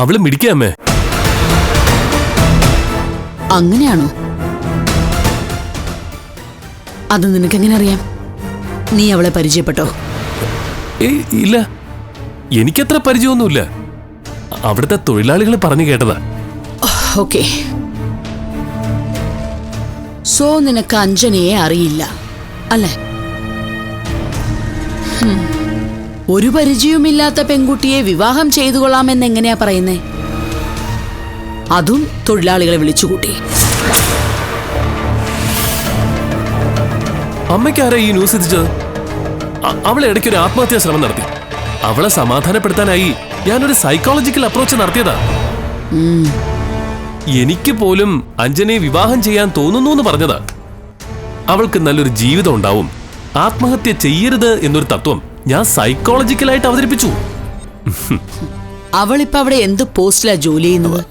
അവള് മിടിക്കാമേ. അങ്ങനെയാണോ? അത് നിനക്കെങ്ങനെ അറിയാം? നീ അവളെ പരിചയപ്പെട്ടോ? ഇല്ല, എനിക്കത്ര പരിചയമൊന്നുമില്ല. അവിടുത്തെ തൊഴിലാളികൾ പറഞ്ഞു കേട്ടതാ. ഓക്കെ. സോ നിനക്ക് അഞ്ജനയെ അറിയില്ല അല്ലേ? ഒരു പരിചയവുമില്ലാത്ത പെൺകുട്ടിയെ വിവാഹം ചെയ്തു കൊള്ളാമെന്ന് എങ്ങനെയാ പറയുന്നേ? അതും തൊഴിലാളികളെ വിളിച്ചുകൂട്ടി. അമ്മയ്ക്കാരാ ഈ ന്യൂസ് എത്തിച്ചത്? അവളെ ഇടയ്ക്കൊരു ആത്മഹത്യാ ശ്രമം നടത്തി. അവളെ സമാധാനപ്പെടുത്താനായി ഞാനൊരു സൈക്കോളജിക്കൽ അപ്രോച്ച് നടത്തിയതാ. എനിക്ക് പോലും അഞ്ജനയെ വിവാഹം ചെയ്യാൻ തോന്നുന്നു എന്ന് പറഞ്ഞതാ. അവൾക്ക് നല്ലൊരു ജീവിതം ഉണ്ടാവും, ആത്മഹത്യ ചെയ്യരുത് എന്നൊരു തത്വം ഞാൻ സൈക്കോളജിക്കലായിട്ട് അവതരിപ്പിച്ചു. അവളിപ്പോ അവിടെ എന്ത് പോസ്റ്റിലാ ജോലി ചെയ്യുന്നത്?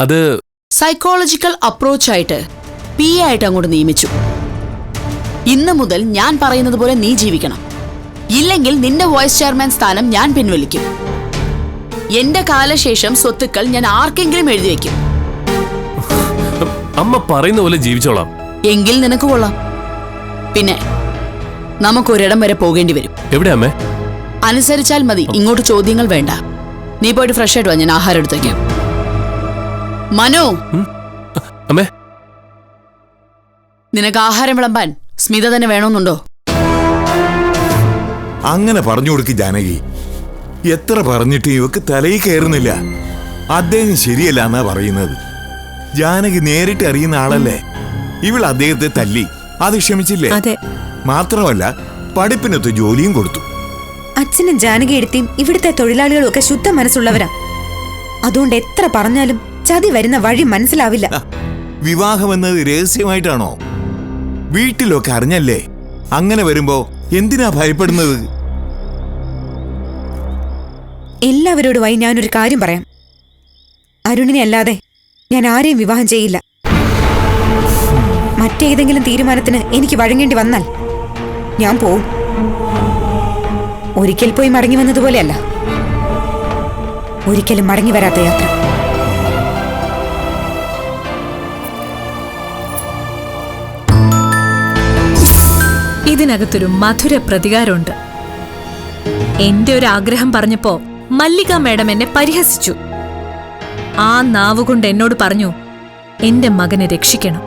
അത് സൈക്കോളജിക്കൽ അപ്രോച്ച് ആയിട്ട് പി ആയിട്ട് അങ്ങോട്ട് നിയമിച്ചു. ഇന്ന് മുതൽ ഞാൻ പറയുന്നത് പോലെ നീ ജീവിക്കണം. ഇല്ലെങ്കിൽ നിന്റെ വൈസ് ചെയർമാൻ സ്ഥാനം ഞാൻ പിൻവലിക്കും. എന്റെ കാലശേഷം സ്വത്തുക്കൾ ഞാൻ ആർക്കെങ്കിലും എഴുതി വെക്കും. അമ്മ പറയുന്ന പോലെ ജീവിച്ചോളാം. എങ്കിൽ നിനക്ക് കൊള്ളാം. പിന്നെ നമുക്കൊരിടം വരെ പോകേണ്ടി വരും. എവിടെ അമ്മേ? അനുസരിച്ചാൽ മതി, ഇങ്ങോട്ട് ചോദ്യങ്ങൾ വേണ്ട. നീ പോയിട്ട് ഫ്രഷ് ആയിട്ട് വാ, ഞാൻ ആഹാരം എടുത്ത് വയ്ക്കാം. മനു, അമ്മേ, നിനക്ക് ആഹാരം വിളമ്പാൻ സ്മിത തന്നെ വേണമെന്നുണ്ടോ? അങ്ങനെ പറഞ്ഞു കൊടുക്ക് ജാനകി. എത്ര പറഞ്ഞിട്ട് ഇവക്ക് തലയിൽ കയറുന്നില്ല. അദ്ദേഹം ശരിയല്ല എന്നാ പറയുന്നത്. ജാനകി നേരിട്ട് അറിയുന്ന ആളല്ലേ. ഇവൾ അദ്ദേഹത്തെ തല്ലി, അത് ക്ഷമിച്ചില്ലേ? അതെ. മാത്രമല്ല പഠിപ്പിനൊത്ത് ജോലിയും കൊടുത്തു. അച്ഛനും ജാനകി എടുത്തിയും ഇവിടുത്തെ തൊഴിലാളികളും ഒക്കെ ശുദ്ധ മനസ്സുള്ളവരാ. അതുകൊണ്ട് എത്ര പറഞ്ഞാലും ചതി വരുന്ന വഴി മനസ്സിലാവില്ല. വിവാഹം എന്നത് രഹസ്യമായിട്ടാണോ? വീട്ടിലൊക്കെ അറിഞ്ഞല്ലേ. അങ്ങനെ വരുമ്പോ എന്തിനാ ഭയപ്പെടുന്നത്? എല്ലാവരോടുമായി ഞാനൊരു കാര്യം പറയാം. അരുണിനെ അല്ലാതെ ഞാൻ ആരെയും വിവാഹം ചെയ്യില്ല. മറ്റേതെങ്കിലും തീരുമാനത്തിന് എനിക്ക് വഴങ്ങേണ്ടി വന്നാൽ ഞാൻ പോവും. ഒരിക്കൽ പോയി മടങ്ങി വന്നതുപോലെയല്ല, ഒരിക്കലും മടങ്ങി വരാത്ത യാത്ര. ഇതിനകത്തൊരു മധുര പ്രതികാരമുണ്ട്. എന്റെ ഒരു ആഗ്രഹം പറഞ്ഞപ്പോ മല്ലിക മാഡം എന്നെ പരിഹസിച്ചു. ആ നാവുകൊണ്ട് എന്നോട് പറഞ്ഞു, എന്റെ മകനെ രക്ഷിക്കണം.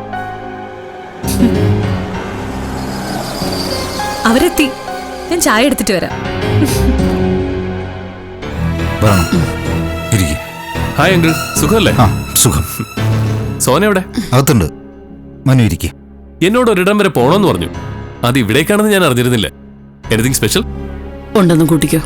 അവരെത്തി. ഞാൻ ചായ എടുത്തിട്ട് വരാം. ഹായ് അങ്കിൾ, സുഖമല്ലേ? സുഖം. സോന എവിടെ? അകത്തുണ്ട്. മനു ഇരിക്കെ. എന്നോട് ഒരിടം വരെ പോണോന്ന് പറഞ്ഞു. അത് ഇവിടേക്കാണെന്ന് ഞാൻ അറിഞ്ഞിരുന്നില്ല. Anything special? ഉണ്ടെന്ന് കൂട്ടിക്കോ.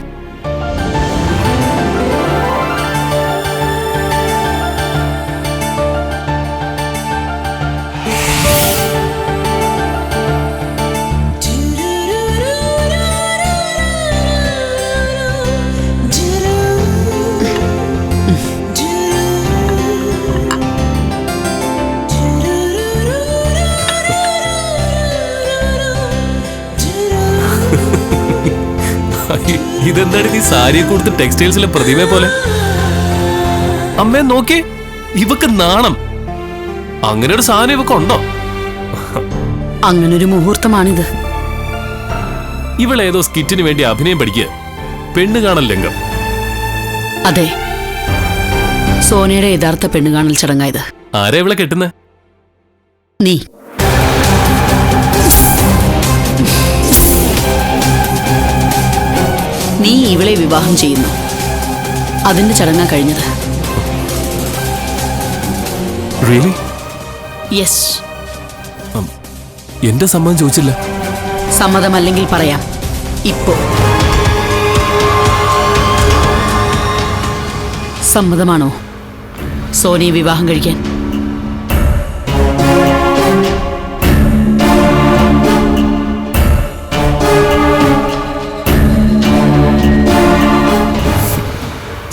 ഇതെന്താണ് നീ സാരിയെ കൊടുത്ത് ടെക്സ്റ്റൈൽസിലെ പ്രതിമയെ പോലെ? അമ്മേ നോക്കി, ഇവക്ക് നാണം. അങ്ങനെ ഒരു സാധനം ഇവക്ക് ഉണ്ടോ? അങ്ങനൊരു മുഹൂർത്തമാണിത്. ഇവളേതോ സ്കിറ്റിന് വേണ്ടി അഭിനയം പഠിക്കുക. പെണ്ണ് കാണൽ രംഗം. അതെ, സോനയുടെ യഥാർത്ഥ പെണ്ണുകാണൽ ചടങ്ങായത്. ആരാ ഇവളെ കെട്ടുന്നേ? നീ. നീ ഇവളെ വിവാഹം ചെയ്യുന്നു. അതിന്റെ ചടങ്ങാ കഴിഞ്ഞത്. Really? യെസ്. എന്റെ സമ്മതം ചോദിച്ചില്ല. സമ്മതമല്ലെങ്കിൽ പറയാം. ഇപ്പോ സമ്മതമാണോ സോനയെ വിവാഹം കഴിക്കാൻ?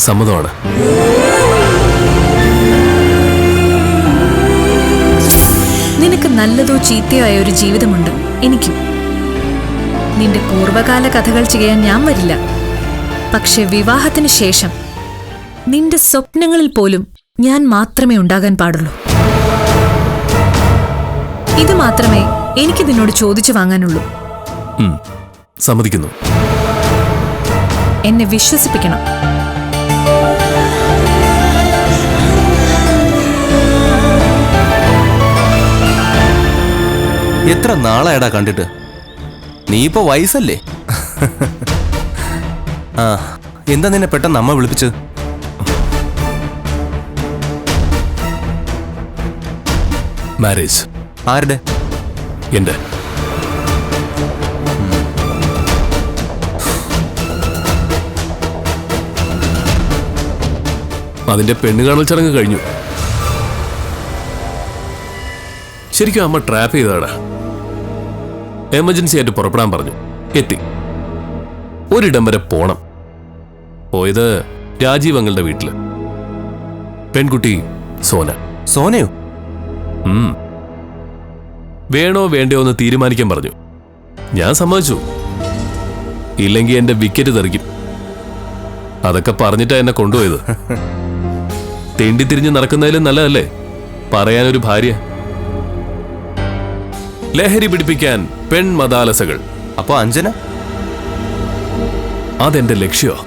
സമ്മതമാണ്. നിനക്ക് നല്ലതോ ചീത്തയോ ആയ ഒരു ജീവിതമുണ്ട്. എനിക്കും. നിന്റെ പൂർവകാല കഥകൾ ചെയ്യാൻ ഞാൻ വരില്ല. പക്ഷെ വിവാഹത്തിന് ശേഷം നിന്റെ സ്വപ്നങ്ങളിൽ പോലും ഞാൻ മാത്രമേ ഉണ്ടാകാൻ പാടുള്ളൂ. ഇത് മാത്രമേ എനിക്ക് നിന്നോട് ചോദിച്ചു വാങ്ങാനുള്ളൂ. സമ്മതിക്കുന്നു. എന്നെ വിശ്വസിപ്പിക്കണം. എത്ര നാളായടാ കണ്ടിട്ട്? നീ ഇപ്പൊ വയസ്സല്ലേ? ആ, എന്താ നിന്നെ പെട്ടെന്ന് അമ്മ വിളിപ്പിച്ചത്? മാരേജ്. ആരുടെ? എന്റെ. അതിന്റെ പെണ്ണ് കാണൽ ചടങ്ങ് കഴിഞ്ഞു. ശരിക്കും അമ്മ ട്രാപ്പ് ചെയ്തതാടാ. എമർജൻസി ആയിട്ട് പുറപ്പെടാൻ പറഞ്ഞു. എത്തി. ഒരിടം വരെ പോണം. പോയത് രാജീവ് അങ്ങളുടെ വീട്ടില്. പെൺകുട്ടി സോന. സോനയോ? വേണോ വേണ്ടയോ എന്ന് തീരുമാനിക്കാൻ പറഞ്ഞു. ഞാൻ സമ്മതിച്ചു. ഇല്ലെങ്കിൽ എന്റെ വിക്കറ്റ് തെറിക്കും. അതൊക്കെ പറഞ്ഞിട്ടാ എന്നെ കൊണ്ടുപോയത്. തെണ്ടി തിരിഞ്ഞ് നടക്കുന്നതിലും നല്ലതല്ലേ പറയാനൊരു ഭാര്യ. ലഹരി പിടിപ്പിക്കാൻ പെൺമതാലസകൾ. അപ്പൊ അഞ്ജന? അതെന്റെ ലക്ഷ്യമോ?